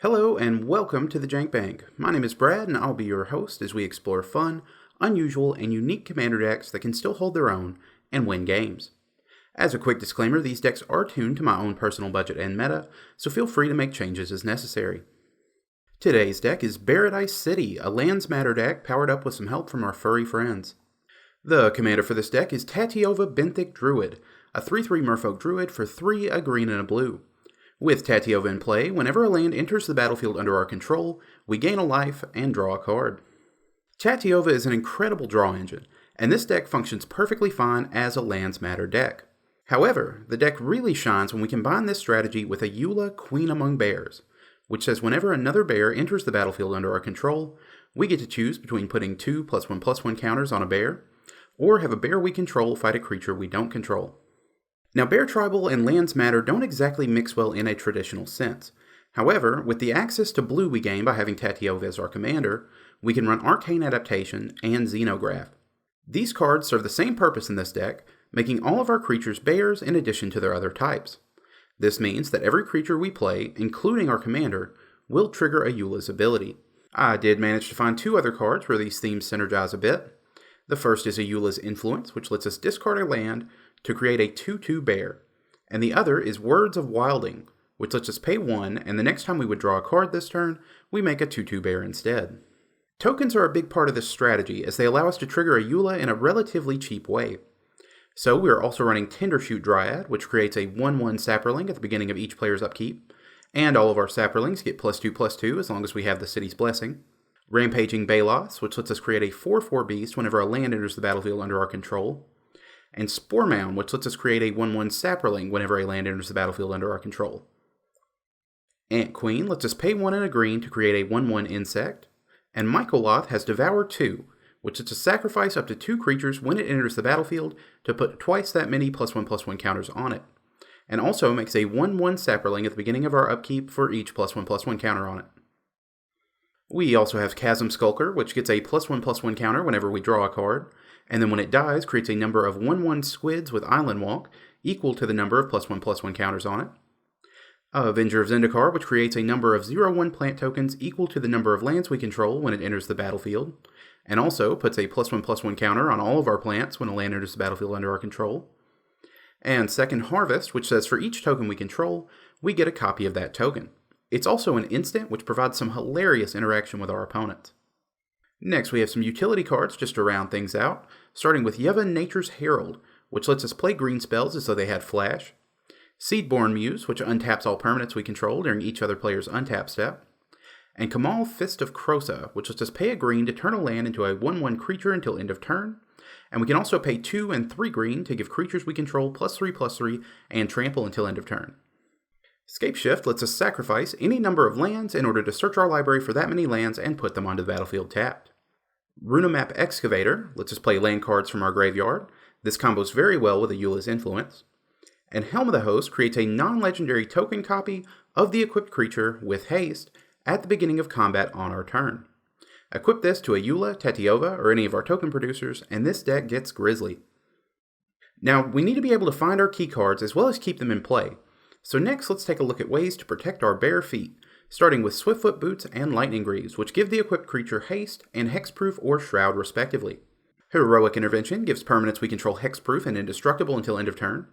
Hello and welcome to the Jank Bank. My name is Brad and I'll be your host as we explore fun, unusual, and unique commander decks that can still hold their own and win games. As a quick disclaimer, these decks are tuned to my own personal budget and meta, so feel free to make changes as necessary. Today's deck is Bearadise City, a lands matter deck powered up with some help from our furry friends. The commander for this deck is Tatyova Benthic Druid, a 3/3 Merfolk Druid for 3, a green and a blue. With Tatyova in play, whenever a land enters the battlefield under our control, we gain a life and draw a card. Tatyova is an incredible draw engine, and this deck functions perfectly fine as a lands matter deck. However, the deck really shines when we combine this strategy with a Eula Queen Among Bears, which says whenever another bear enters the battlefield under our control, we get to choose between putting 2+1/+1 counters on a bear, or have a bear we control fight a creature we don't control. Now, Bear Tribal and Lands Matter don't exactly mix well in a traditional sense. However, with the access to blue we gain by having Tatyova as our commander, we can run Arcane Adaptation and Xenograph. These cards serve the same purpose in this deck, making all of our creatures bears in addition to their other types. This means that every creature we play, including our commander, will trigger a Eula's ability. I did manage to find 2 other cards where these themes synergize a bit. The first is a Eula's Influence, which lets us discard a land to create a 2/2 bear, and the other is Words of Wilding, which lets us pay 1, and the next time we would draw a card this turn, we make a 2/2 bear instead. Tokens are a big part of this strategy, as they allow us to trigger a Eula in a relatively cheap way. So we are also running Tendershoot Dryad, which creates a 1/1 Saproling at the beginning of each player's upkeep, and all of our Saprolings get +2/+2 as long as we have the City's Blessing. Rampaging Balos, which lets us create a 4/4 beast whenever a land enters the battlefield under our control. And Spore Mound, which lets us create a 1/1 Saproling whenever a land enters the battlefield under our control. Ant Queen lets us pay 1 and a green to create a 1/1 Insect. And Mycoloth has Devour 2, which lets us sacrifice up to 2 creatures when it enters the battlefield to put twice that many +1/+1 counters on it. And also makes a 1/1 Saproling at the beginning of our upkeep for each +1/+1 counter on it. We also have Chasm Skulker, which gets a +1/+1 counter whenever we draw a card, and then when it dies, creates a number of 1/1 Squids with Island Walk, equal to the number of +1/+1 counters on it. Avenger of Zendikar, which creates a number of 0/1 plant tokens equal to the number of lands we control when it enters the battlefield, and also puts a +1/+1 counter on all of our plants when a land enters the battlefield under our control. And Second Harvest, which says for each token we control, we get a copy of that token. It's also an instant, which provides some hilarious interaction with our opponents. Next, we have some utility cards just to round things out, starting with Yevon Nature's Herald, which lets us play green spells as though they had flash. Seedborn Muse, which untaps all permanents we control during each other player's untap step. And Kamal Fist of Krosa, which lets us pay a green to turn a land into a 1/1 creature until end of turn. And we can also pay 2 and 3 green to give creatures we control +3/+3 and trample until end of turn. Scapeshift lets us sacrifice any number of lands in order to search our library for that many lands and put them onto the battlefield tapped. Runamap Excavator lets us play land cards from our graveyard. This combos very well with a Eula's Influence. And Helm of the Host creates a non-legendary token copy of the equipped creature with haste at the beginning of combat on our turn. Equip this to a Eula, Tatyova, or any of our token producers, and this deck gets grisly. Now, we need to be able to find our key cards as well as keep them in play. So next, let's take a look at ways to protect our bare feet, starting with Swiftfoot Boots and Lightning Greaves, which give the equipped creature haste and hexproof or shroud respectively. Heroic Intervention gives permanents we control hexproof and indestructible until end of turn.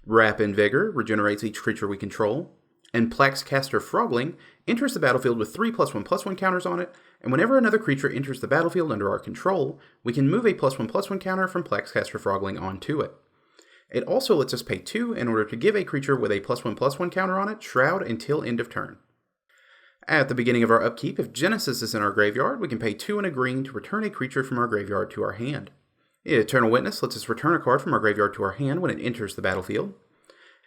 Wrap in Vigor regenerates each creature we control. And Plaxcaster Frogling enters the battlefield with 3 +1/+1 counters on it, and whenever another creature enters the battlefield under our control, we can move a +1/+1 counter from Plaxcaster Frogling onto it. It also lets us pay 2 in order to give a creature with a +1/+1 counter on it Shroud until end of turn. At the beginning of our upkeep, if Genesis is in our graveyard, we can pay 2 and a green to return a creature from our graveyard to our hand. Eternal Witness lets us return a card from our graveyard to our hand when it enters the battlefield.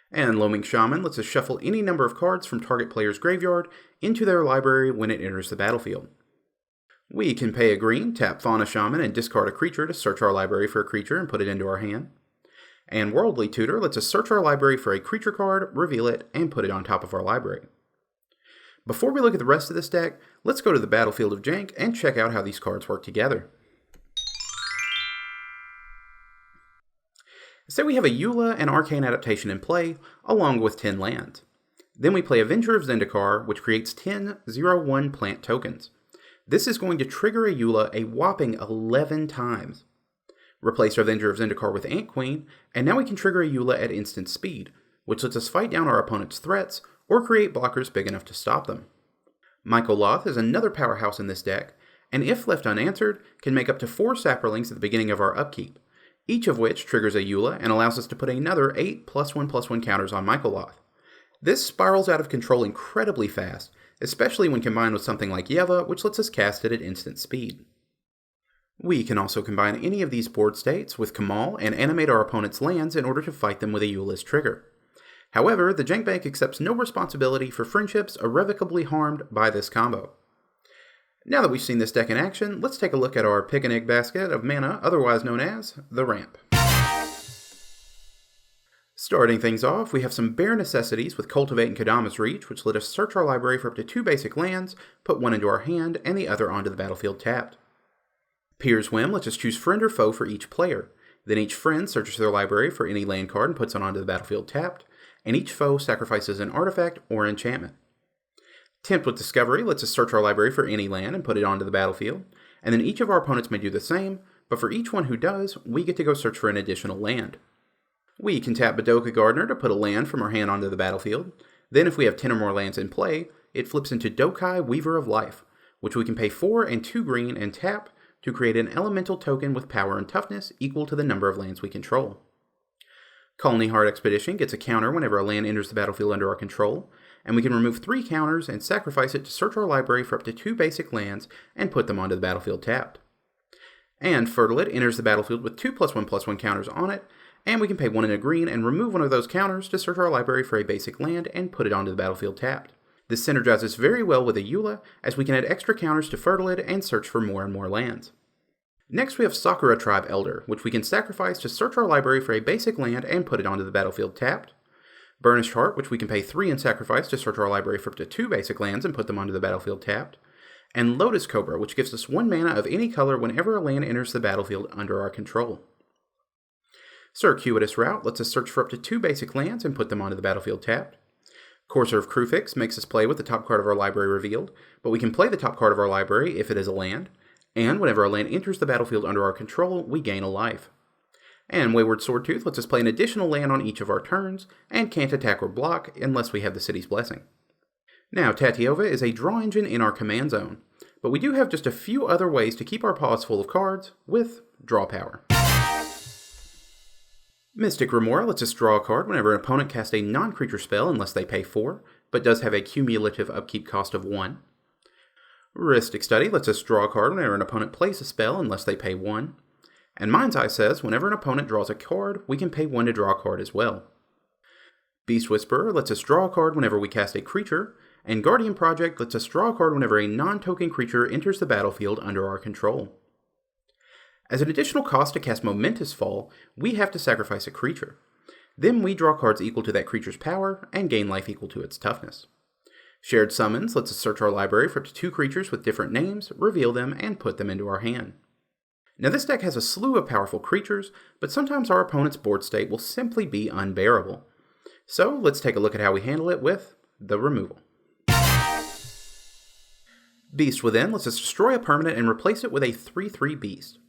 And Loaming Shaman lets us shuffle any number of cards from target player's graveyard into their library when it enters the battlefield. We can pay a green, tap Fauna Shaman, and discard a creature to search our library for a creature and put it into our hand. And Worldly Tutor lets us search our library for a creature card, reveal it, and put it on top of our library. Before we look at the rest of this deck, let's go to the battlefield of Jank and check out how these cards work together. Say we have a Eula and Arcane Adaptation in play, along with 10 lands. Then we play Avenger of Zendikar, which creates 10 0/1 plant tokens. This is going to trigger a Eula a whopping 11 times. Replace our Avenger of Zendikar with Ant Queen, and now we can trigger a Eula at instant speed, which lets us fight down our opponent's threats or create blockers big enough to stop them. Mycoloth is another powerhouse in this deck, and if left unanswered, can make up to 4 Saprolings at the beginning of our upkeep, each of which triggers a Eula and allows us to put another 8 +1/+1 counters on Mycoloth. This spirals out of control incredibly fast, especially when combined with something like Yeva, which lets us cast it at instant speed. We can also combine any of these board states with Kamal and animate our opponent's lands in order to fight them with a Eula's trigger. However, the Jank Bank accepts no responsibility for friendships irrevocably harmed by this combo. Now that we've seen this deck in action, let's take a look at our Pick an Egg basket of mana, otherwise known as the Ramp. Starting things off, we have some bare necessities with Cultivate and Kodama's Reach, which let us search our library for up to 2 basic lands, put one into our hand, and the other onto the battlefield tapped. Pier's Whim lets us choose friend or foe for each player. Then each friend searches their library for any land card and puts it onto the battlefield tapped, and each foe sacrifices an artifact or enchantment. Tempt with Discovery lets us search our library for any land and put it onto the battlefield, and then each of our opponents may do the same, but for each one who does, we get to go search for an additional land. We can tap Badoka Gardener to put a land from our hand onto the battlefield. Then if we have 10 or more lands in play, it flips into Dokai Weaver of Life, which we can pay 4 and 2 green and tap to create an elemental token with power and toughness equal to the number of lands we control. Colony Heart Expedition gets a counter whenever a land enters the battlefield under our control, and we can remove 3 counters and sacrifice it to search our library for up to 2 basic lands and put them onto the battlefield tapped. And Fertilid enters the battlefield with 2 +1/+1 counters on it, and we can pay 1 and a green and remove one of those counters to search our library for a basic land and put it onto the battlefield tapped. This synergizes very well with a Eula, as we can add extra counters to Fertilid and search for more and more lands. Next we have Sakura Tribe Elder, which we can sacrifice to search our library for a basic land and put it onto the battlefield tapped. Burnished Heart, which we can pay 3 and sacrifice to search our library for up to 2 basic lands and put them onto the battlefield tapped. And Lotus Cobra, which gives us 1 mana of any color whenever a land enters the battlefield under our control. Circuitous Route lets us search for up to 2 basic lands and put them onto the battlefield tapped. Courser of Krufix makes us play with the top card of our library revealed, but we can play the top card of our library if it is a land, and whenever a land enters the battlefield under our control, we gain a life. And Wayward Swordtooth lets us play an additional land on each of our turns, and can't attack or block unless we have the City's Blessing. Now, Tatiova is a draw engine in our command zone, but we do have just a few other ways to keep our paws full of cards with draw power. Mystic Remora lets us draw a card whenever an opponent casts a non-creature spell unless they pay 4, but does have a cumulative upkeep cost of 1. Rhystic Study lets us draw a card whenever an opponent plays a spell unless they pay 1. And Mind's Eye says whenever an opponent draws a card, we can pay 1 to draw a card as well. Beast Whisperer lets us draw a card whenever we cast a creature, and Guardian Project lets us draw a card whenever a non-token creature enters the battlefield under our control. As an additional cost to cast Momentous Fall, we have to sacrifice a creature. Then we draw cards equal to that creature's power and gain life equal to its toughness. Shared Summons lets us search our library for up to 2 creatures with different names, reveal them, and put them into our hand. Now this deck has a slew of powerful creatures, but sometimes our opponent's board state will simply be unbearable. So let's take a look at how we handle it with the removal. Beast Within lets us destroy a permanent and replace it with a 3/3 beast.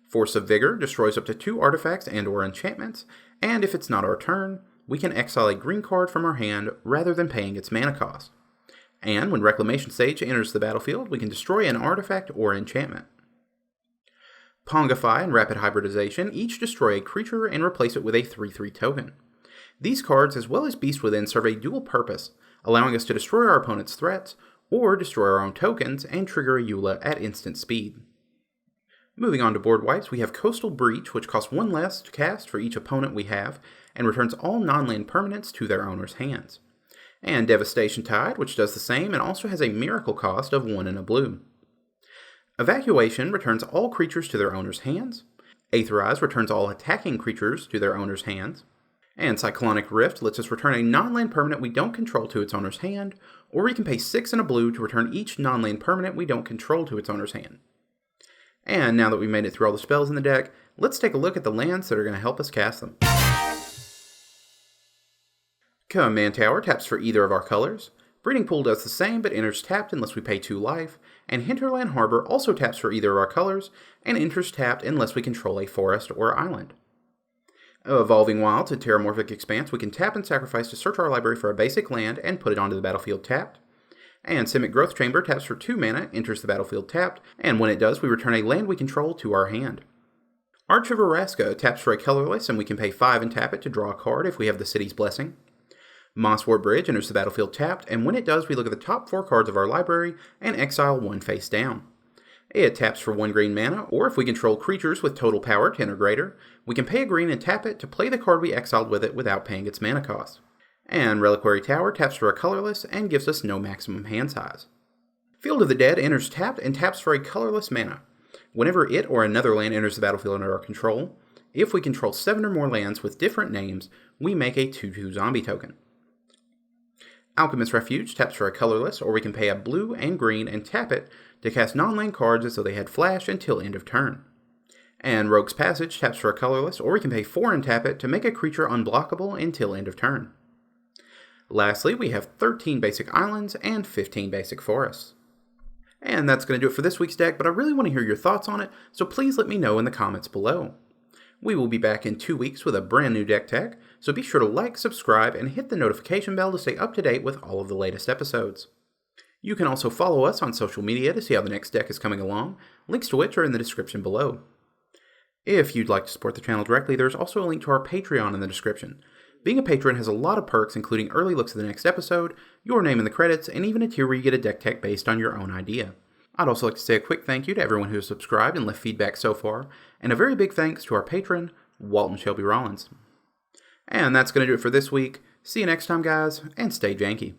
Force of Vigor destroys up to 2 artifacts and or enchantments, and if it's not our turn, we can exile a green card from our hand rather than paying its mana cost. And when Reclamation Sage enters the battlefield, we can destroy an artifact or enchantment. Pongify and Rapid Hybridization each destroy a creature and replace it with a 3/3 token. These cards, as well as Beast Within, serve a dual purpose, allowing us to destroy our opponent's threats, or destroy our own tokens and trigger a Eula at instant speed. Moving on to board wipes, we have Coastal Breach, which costs 1 less to cast for each opponent we have, and returns all non-land permanents to their owner's hands. And Devastation Tide, which does the same and also has a miracle cost of 1 and a blue. Evacuation returns all creatures to their owner's hands. Aetherize returns all attacking creatures to their owner's hands. And Cyclonic Rift lets us return a non-land permanent we don't control to its owner's hand, or we can pay 6 and a blue to return each non-land permanent we don't control to its owner's hand. And now that we've made it through all the spells in the deck, let's take a look at the lands that are going to help us cast them. Command Tower taps for either of our colors. Breeding Pool does the same but enters tapped unless we pay 2 life. And Hinterland Harbor also taps for either of our colors and enters tapped unless we control a forest or island. Evolving Wilds and Terramorphic Expanse we can tap and sacrifice to search our library for a basic land and put it onto the battlefield tapped. And Simic Growth Chamber taps for 2 mana, enters the battlefield tapped, and when it does, we return a land we control to our hand. Arch of Araska taps for a colorless, and we can pay 5 and tap it to draw a card if we have the City's Blessing. Mosswort Bridge enters the battlefield tapped, and when it does, we look at the top 4 cards of our library and exile 1 face down. It taps for 1 green mana, or if we control creatures with total power 10 or greater, we can pay a green and tap it to play the card we exiled with it without paying its mana cost. And Reliquary Tower taps for a colorless and gives us no maximum hand size. Field of the Dead enters tapped and taps for a colorless mana. Whenever it or another land enters the battlefield under our control, if we control 7 or more lands with different names, we make a 2/2 zombie token. Alchemist's Refuge taps for a colorless, or we can pay a blue and green and tap it to cast non-land cards as though they had flash until end of turn. And Rogue's Passage taps for a colorless, or we can pay 4 and tap it to make a creature unblockable until end of turn. Lastly, we have 13 basic islands and 15 basic forests. And that's going to do it for this week's deck, but I really want to hear your thoughts on it, so please let me know in the comments below. We will be back in 2 weeks with a brand new deck tech, so be sure to like, subscribe, and hit the notification bell to stay up to date with all of the latest episodes. You can also follow us on social media to see how the next deck is coming along, links to which are in the description below. If you'd like to support the channel directly, there's also a link to our Patreon in the description. Being a patron has a lot of perks, including early looks at the next episode, your name in the credits, and even a tier where you get a deck tech based on your own idea. I'd also like to say a quick thank you to everyone who has subscribed and left feedback so far, and a very big thanks to our patron, Walton Shelby Rollins. And that's going to do it for this week. See you next time, guys, and stay janky.